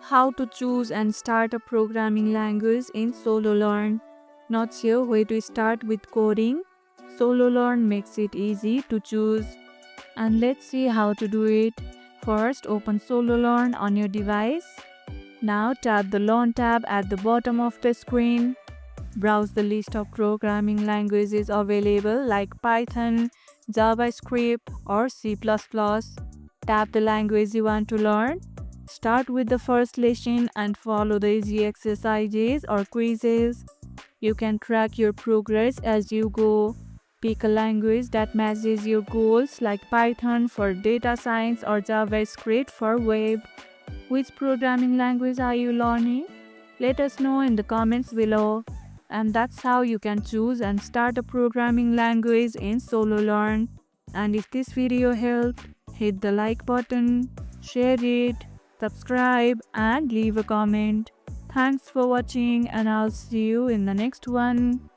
How to choose and start a programming language in Sololearn. Not sure where to start with coding? Sololearn makes it easy to choose. And let's see how to do it. First, open Sololearn on your device. Now tap the Learn tab at the bottom of the screen. Browse the list of programming languages available like Python, JavaScript, or C++. Tap the language you want to learn. Start with the first lesson and follow the easy exercises or quizzes. You can track your progress as you go. Pick a language that matches your goals like Python for data science or JavaScript for web. Which programming language are you learning? Let us know in the comments below. And that's how you can choose and start a programming language in Sololearn. And if this video helped, hit the like button, share it, subscribe and leave a comment. Thanks for watching and I'll see you in the next one.